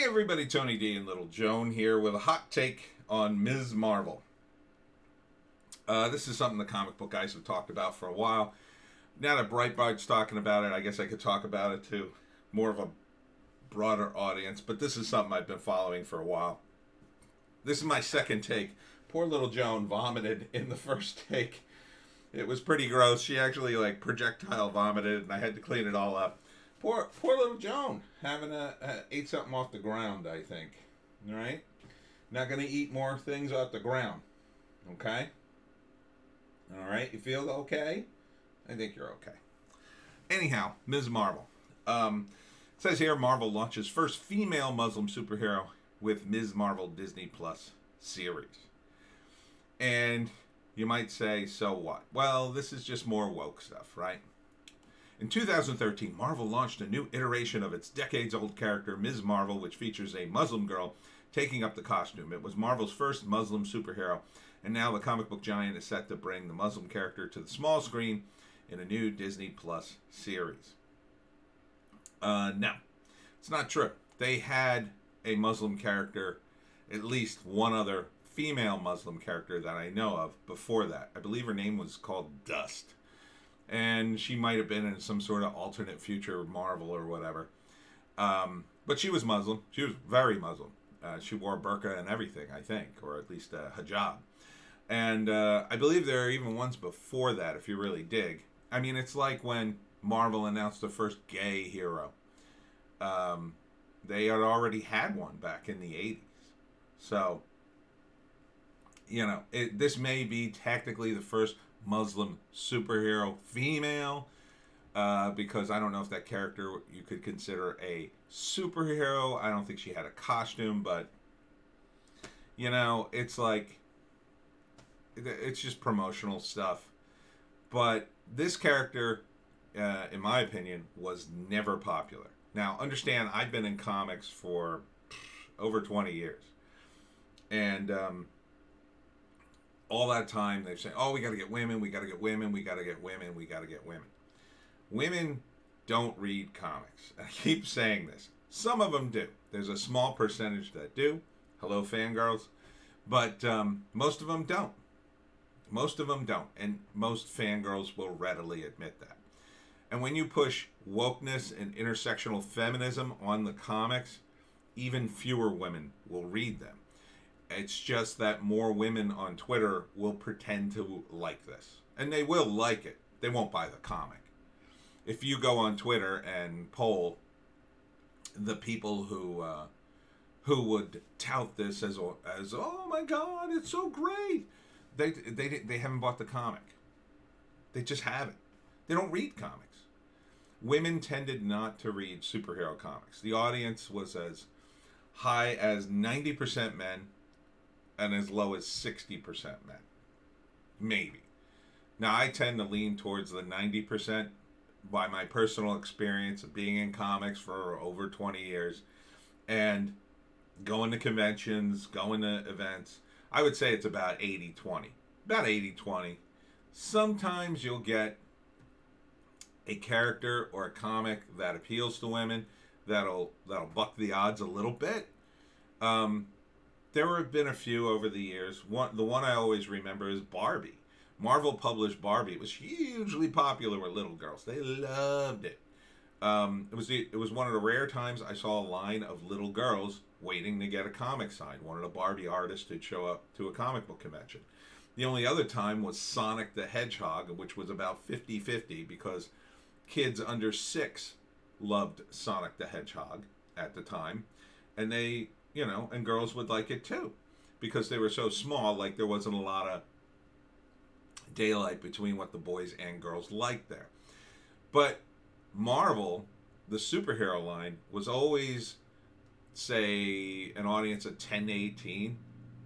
everybody, Tony D and Little Joan here with a hot take on Ms. Marvel. This is something the comic book guys have talked about for a while. Now that Breitbart's talking about it, I guess I could talk about it to more of a broader audience, but this is something I've been following for a while. This is my second take. Poor Little Joan vomited in the first take. It was pretty gross. She actually projectile vomited, and I had to clean it all up. Poor Little Joan having ate something off the ground, I think. All right? Not going to eat more things off the ground. Okay? All right? You feel okay? I think you're okay. Anyhow, Ms. Marvel. It says here, Marvel launches first female Muslim superhero with Ms. Marvel Disney Plus series. And you might say, so what? Well, this is just more woke stuff, right? In 2013, Marvel launched a new iteration of its decades-old character, Ms. Marvel, which features a Muslim girl taking up the costume. It was Marvel's first Muslim superhero, and now the comic book giant is set to bring the Muslim character to the small screen in a new Disney Plus series. No, it's not true. They had a Muslim character, at least one other female Muslim character that I know of before that. I believe her name was called Dust. And she might have been in some sort of alternate future Marvel or whatever. But she was Muslim. She was very Muslim. She wore burqa and everything, I think, or at least a hijab. And I believe there are even ones before that, if you really dig. I mean, it's like when Marvel announced the first gay hero. They had already had one back in the 80s. So, you know, this may be technically the first Muslim superhero female, because I don't know if that character you could consider a superhero. I don't think she had a costume, but, you know, it's like, it's just promotional stuff. But this character, in my opinion, was never popular. Now, understand, I've been in comics for over 20 years. And all that time, they've said, oh, we got to get women, we got to get women, we got to get women, we got to get women. Women don't read comics. I keep saying this. Some of them do. There's a small percentage that do. Hello, fangirls. But most of them don't. Most of them don't. And most fangirls will readily admit that. And when you push wokeness and intersectional feminism on the comics, even fewer women will read them. It's just that more women on Twitter will pretend to like this. And they will like it. They won't buy the comic. If you go on Twitter and poll the people who would tout this as oh my God, it's so great, they haven't bought the comic. They just haven't. They don't read comics. Women tended not to read superhero comics. The audience was as high as 90% men and as low as 60% men. Maybe. Now, I tend to lean towards the 90% by my personal experience of being in comics for over 20 years and going to conventions, going to events. I would say it's about 80-20. About 80-20. Sometimes you'll get a character or a comic that appeals to women that'll buck the odds a little bit. There have been a few over the years. The one I always remember is Barbie. Marvel published Barbie. It was hugely popular with little girls. They loved it. It was one of the rare times I saw a line of little girls waiting to get a comic signed. Wanted a Barbie artist to show up to a comic book convention. The only other time was Sonic the Hedgehog, which was about 50-50 because kids under 6 loved Sonic the Hedgehog at the time. And they, you know, and girls would like it too because they were so small, like there wasn't a lot of daylight between what the boys and girls liked there. But Marvel, the superhero line, was always, say, an audience of 10 to 18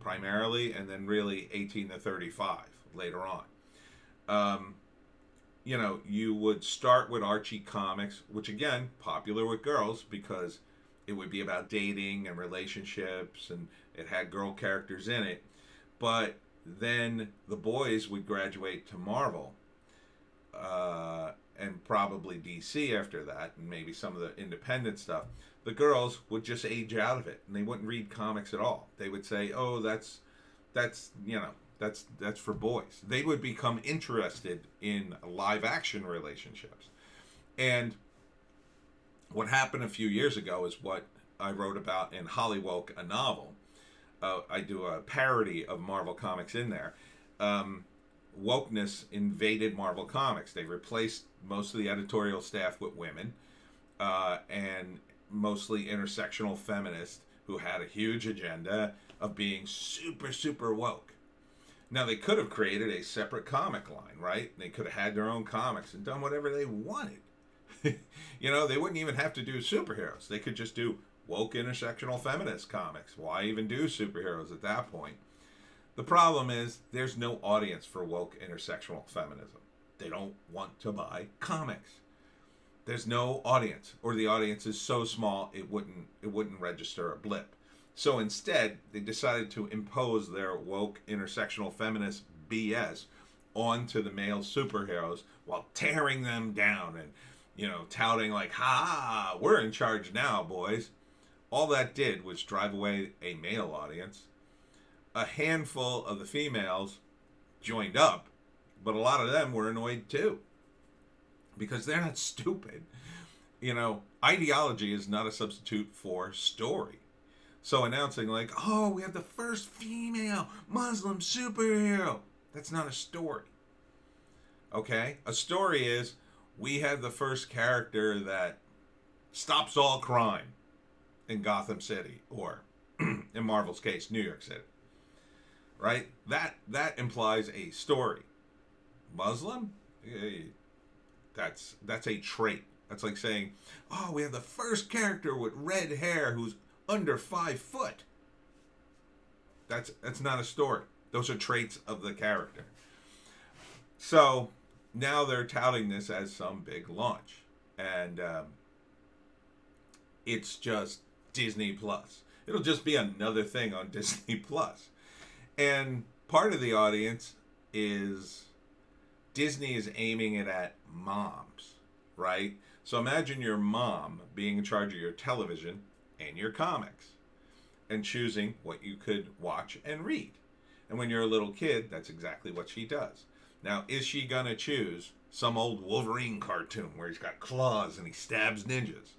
primarily, and then really 18 to 35 later on. You know, you would start with Archie comics, which again, popular with girls because it would be about dating and relationships and it had girl characters in it. But then the boys would graduate to Marvel and probably DC after that, and maybe some of the independent stuff. the girls would just age out of it, and they wouldn't read comics at all. They would say, "Oh, that's that's for boys." They would become interested in live action relationships. And what happened a few years ago is what I wrote about in Hollywoke, a novel. I do a parody of Marvel Comics in there. Wokeness invaded Marvel Comics. They replaced most of the editorial staff with women, and mostly intersectional feminists who had a huge agenda of being super, super woke. Now, they could have created a separate comic line, right? They could have had their own comics and done whatever they wanted. You know, they wouldn't even have to do superheroes. They could just do woke intersectional feminist comics. Why even do superheroes at that point? The problem is there's no audience for woke intersectional feminism. They don't want to buy comics. There's no audience, or the audience is so small it wouldn't register a blip. So instead, they decided to impose their woke intersectional feminist BS onto the male superheroes while tearing them down and, you know, touting like, "Ha, we're in charge now, boys." All that did was drive away a male audience. A handful of the females joined up, but a lot of them were annoyed too, because they're not stupid. You know, ideology is not a substitute for story. So announcing like, "Oh, we have the first female Muslim superhero," that's not a story. Okay? A story is, we have the first character that stops all crime in Gotham City, or in Marvel's case, New York City. Right? That implies a story. Muslim? That's a trait. That's like saying, "Oh, we have the first character with red hair who's under 5 foot." That's not a story. Those are traits of the character. So now they're touting this as some big launch, and it's just Disney Plus. It'll just be another thing on Disney Plus. And part of the audience is Disney is aiming it at moms, right? So imagine your mom being in charge of your television and your comics and choosing what you could watch and read. And when you're a little kid, that's exactly what she does. Now, is she going to choose some old Wolverine cartoon where he's got claws and he stabs ninjas?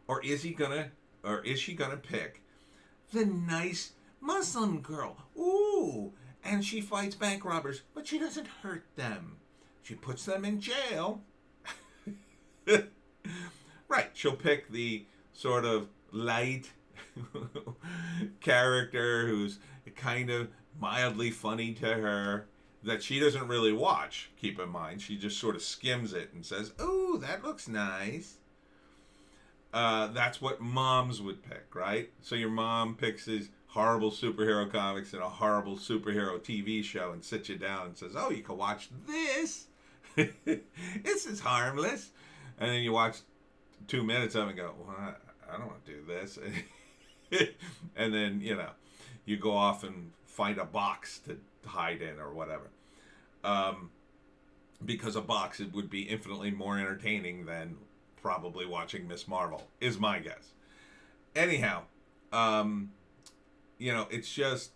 Or is she going to pick the nice Muslim girl? Ooh, and she fights bank robbers, but she doesn't hurt them. She puts them in jail. Right, she'll pick the sort of light character who's kind of mildly funny to her, that she doesn't really watch, keep in mind. She just sort of skims it and says, "Oh, that looks nice." That's what moms would pick, right? So your mom picks these horrible superhero comics and a horrible superhero TV show and sits you down and says, "Oh, you can watch this. This is harmless." And then you watch 2 minutes of it and go, "Well, I don't want to do this." And then, you know, you go off and find a box to hide in or whatever. Because a box, it would be infinitely more entertaining than probably watching Miss Marvel, is my guess. Anyhow, you know, it's just,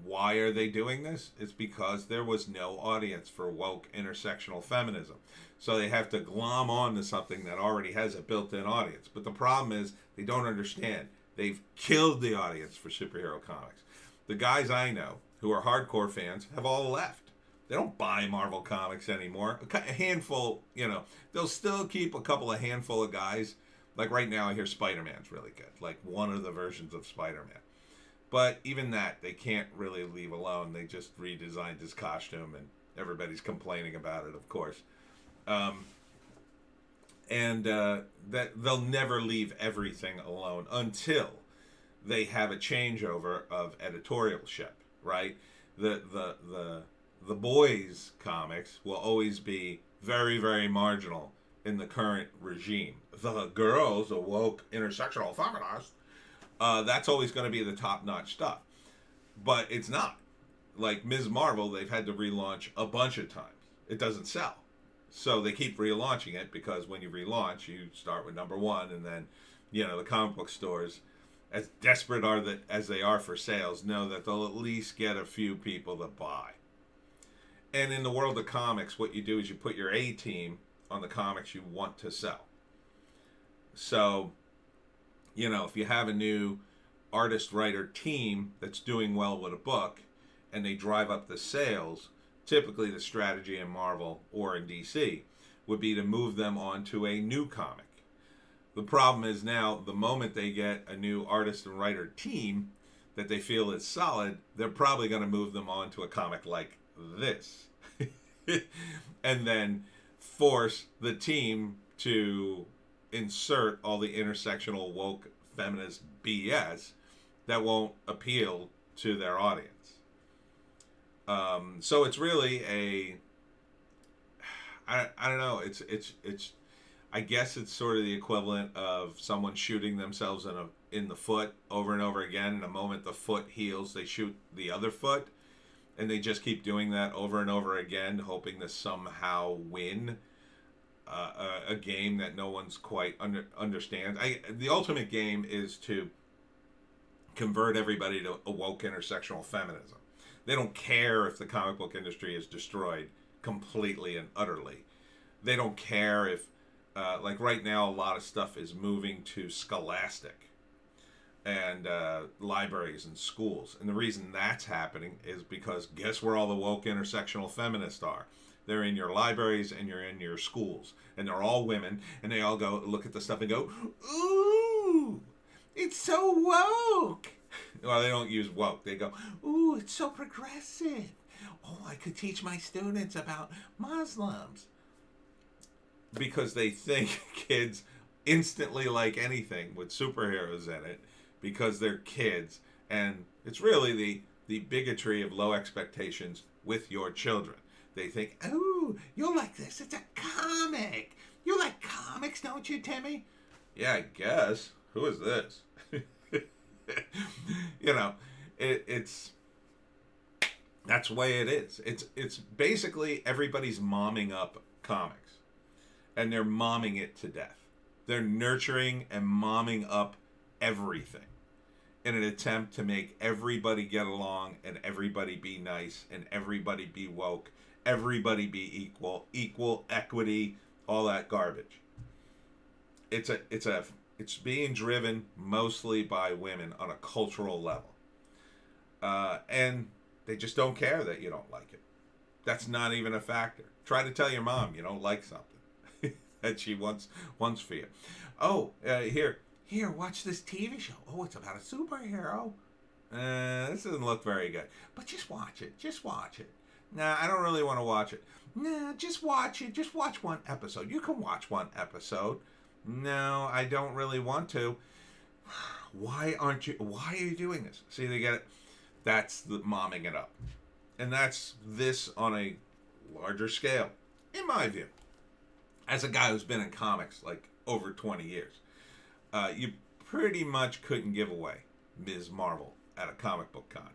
why are they doing this? It's because there was no audience for woke intersectional feminism. So they have to glom on to something that already has a built-in audience. But the problem is they don't understand. They've killed the audience for superhero comics. The guys I know who are hardcore fans have all left. They don't buy Marvel comics anymore. A handful, you know, they'll still keep a couple of handful of guys. Like right now I hear Spider-Man's really good. Like one of the versions of Spider-Man. But even that, they can't really leave alone. They just redesigned his costume and everybody's complaining about it, of course. That they'll never leave everything alone until they have a changeover of editorialship, right? The boys' comics will always be very, very marginal in the current regime. The girls, the woke intersectional feminists, that's always going to be the top-notch stuff. But it's not. Like Ms. Marvel, they've had to relaunch a bunch of times. It doesn't sell. So they keep relaunching it because when you relaunch, you start with number 1 and then the comic book stores, as desperate as they are for sales, know that they'll at least get a few people to buy. And in the world of comics, what you do is you put your A team on the comics you want to sell. So, if you have a new artist-writer team that's doing well with a book and they drive up the sales, typically the strategy in Marvel or in DC would be to move them onto a new comic. The problem is now, the moment they get a new artist and writer team that they feel is solid, they're probably going to move them on to a comic like this. And then force the team to insert all the intersectional woke feminist BS that won't appeal to their audience. So it's really I don't know. It's I guess it's sort of the equivalent of someone shooting themselves in the foot over and over again. And the moment the foot heals, they shoot the other foot, and they just keep doing that over and over again, hoping to somehow win a game that no one's quite understands. The ultimate game is to convert everybody to a woke intersectional feminism. They don't care if the comic book industry is destroyed completely and utterly. They don't care if, like right now, a lot of stuff is moving to Scholastic and libraries and schools. And the reason that's happening is because guess where all the woke intersectional feminists are? They're in your libraries and you're in your schools. And they're all women, and they all go look at the stuff and go, ooh, it's so woke. Well, they don't use woke. They go, ooh, it's so progressive. Oh, I could teach my students about Muslims. Because they think kids instantly like anything with superheroes in it because they're kids. And it's really the bigotry of low expectations with your children. They think, oh, you'll like this. It's a comic. You like comics, don't you, Timmy? Yeah, I guess. Who is this? It's that's the way it is. It's basically everybody's momming up comics, and they're momming it to death. They're nurturing and momming up everything in an attempt to make everybody get along and everybody be nice and everybody be woke, everybody be equal equity, all that garbage. It's being driven mostly by women on a cultural level. And they just don't care that you don't like it. That's not even a factor. Try to tell your mom you don't like something that she wants for you. Oh, here, watch this TV show. Oh, it's about a superhero. This doesn't look very good. But just watch it. Nah, I don't really want to watch it. Nah, just watch it. Just watch one episode. You can watch one episode. No, I don't really want to. Why are you doing this? See, they get it. That's the momming it up. And that's this on a larger scale, in my view. As a guy who's been in comics like over 20 years, you pretty much couldn't give away Ms. Marvel at a comic book con.